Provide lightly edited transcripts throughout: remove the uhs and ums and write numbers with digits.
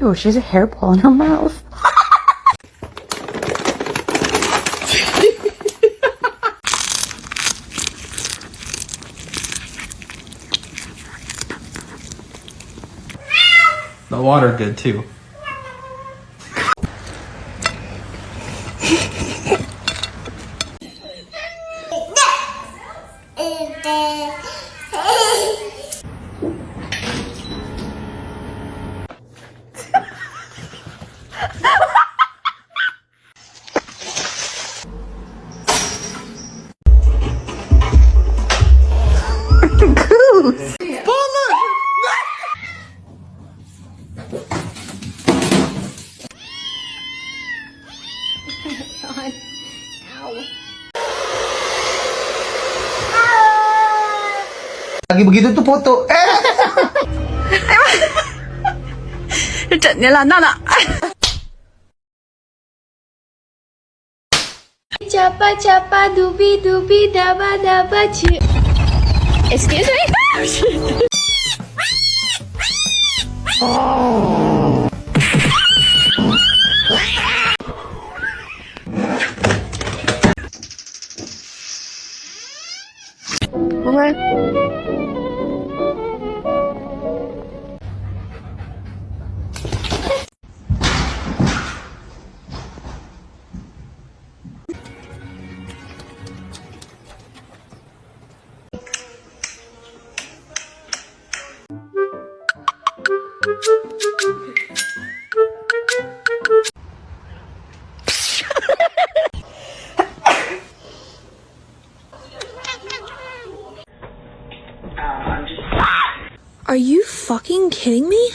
Ew, she has a hairball in her mouth. The water good too. Goose. Lagi begitu tuh foto. Trận này là nào nào. Chapa chapa dubi dubi daba daba chi. Excuse me? Are you fucking kidding me?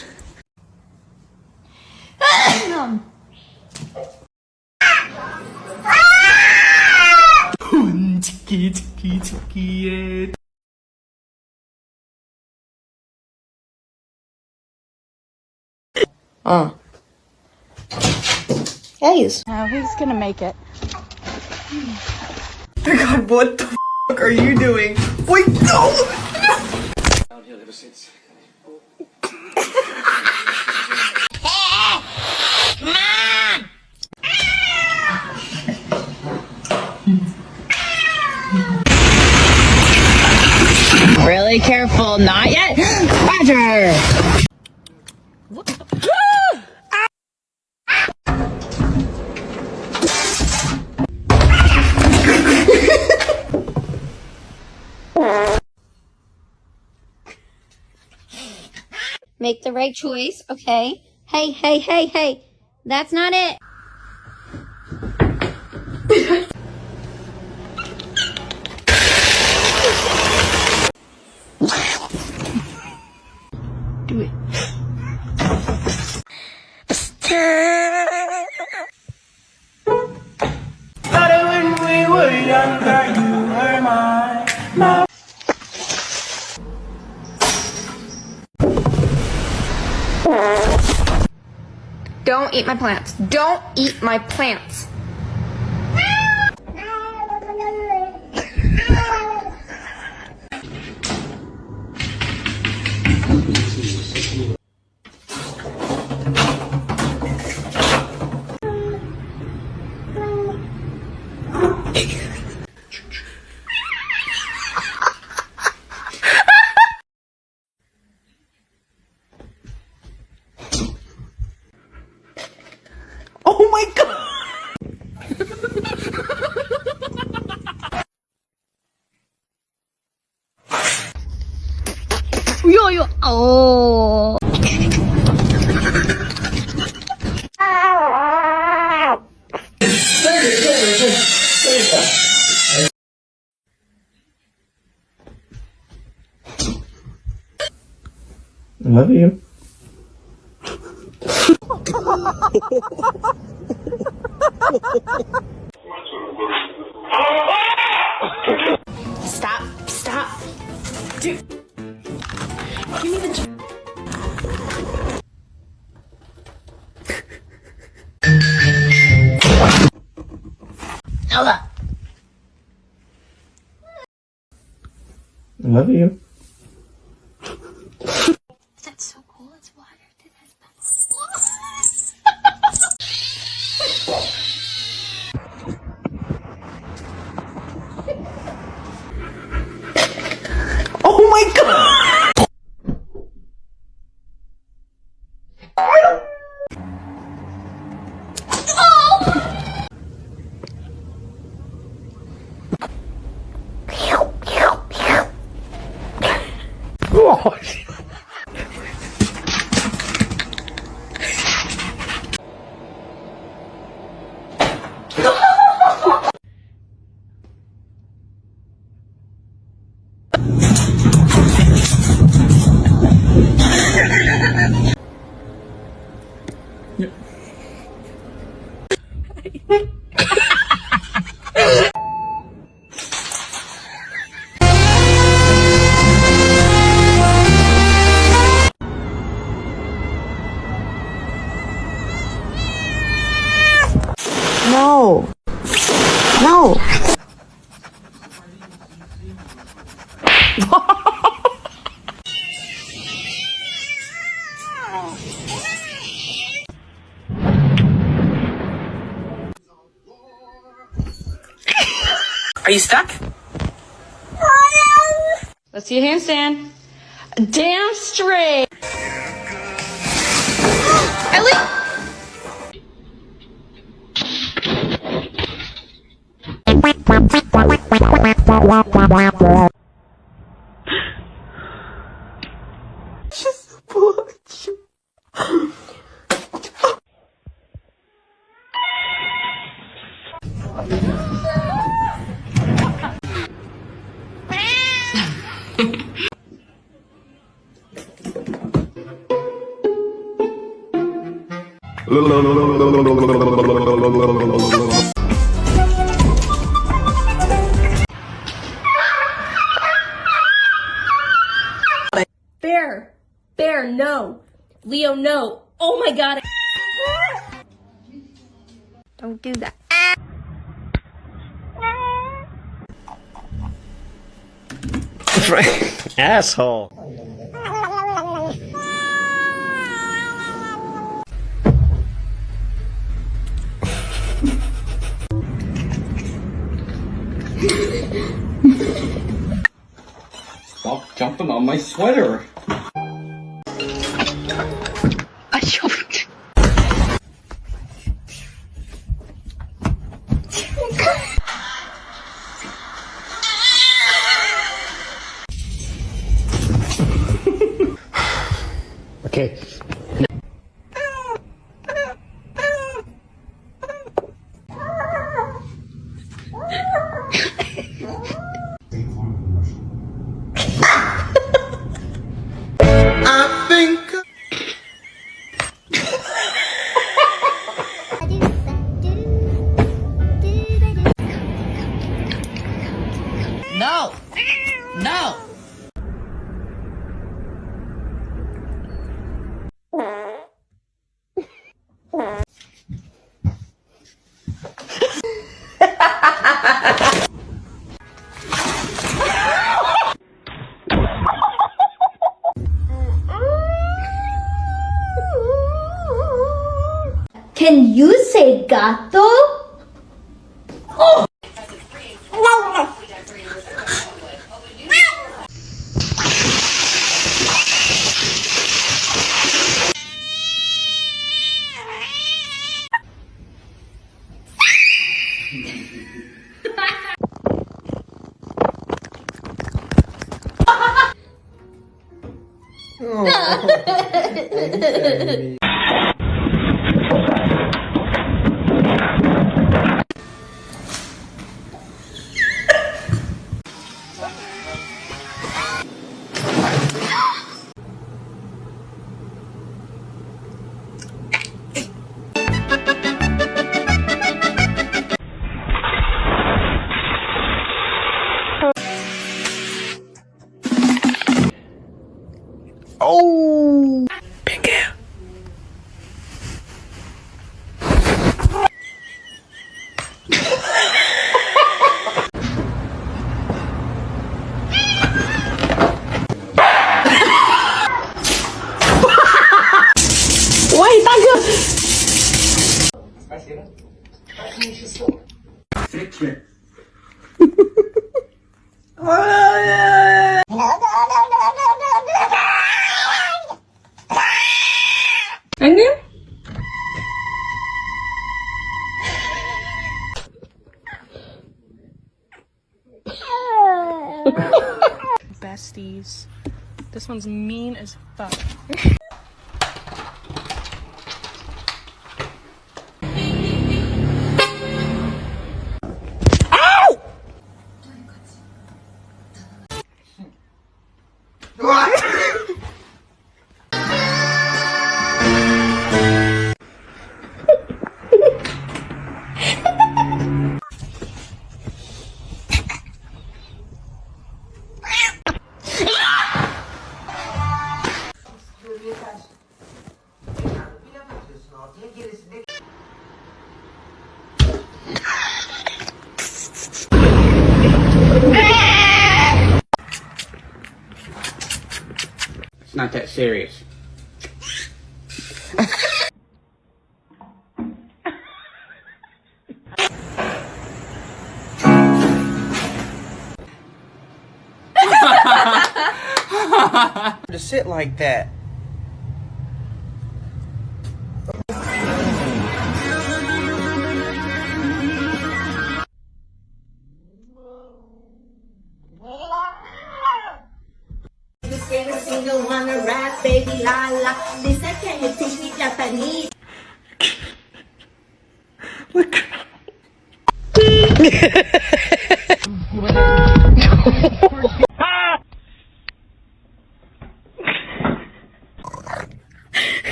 Guys. Now who's gonna make it? Oh my god, what the fuck are you doing? Wait, no! Downhill ever since. Really careful, not yet. Roger. Make the right choice, okay? Hey, hey, hey, hey. That's not it. Do it. When we were younger, you were mine. Don't eat my plants. Don't eat my plants. Oh my god! Yo. Oh. I love you. Stop. Dude. Give me the... Ella. I love you. That's so cool. It's water. That's No. No. Are you stuck? Let's see a handstand. Damn straight. Bear. Bear, no. Leo, no. Oh my god. Don't do that. Asshole. Stop jumping on my sweater. I choked. Okay. No. No. Can you say gato? Oh! Pink hair. Wait, danke. Besties. This one's mean as fuck. It's not that serious. To sit like that. Every single wanna rap, baby, la la. Listen, can you teach me Japanese?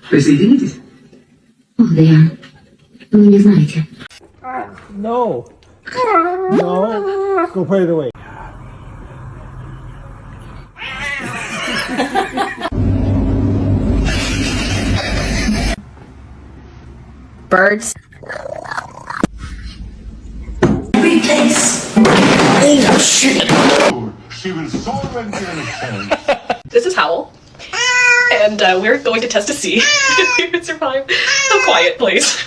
Присоединитесь? Ох, да вы не знаете. No. No. Go put it away. Birds. She was so intense. This is Howl. And we're going to test to see if we would survive a quiet place.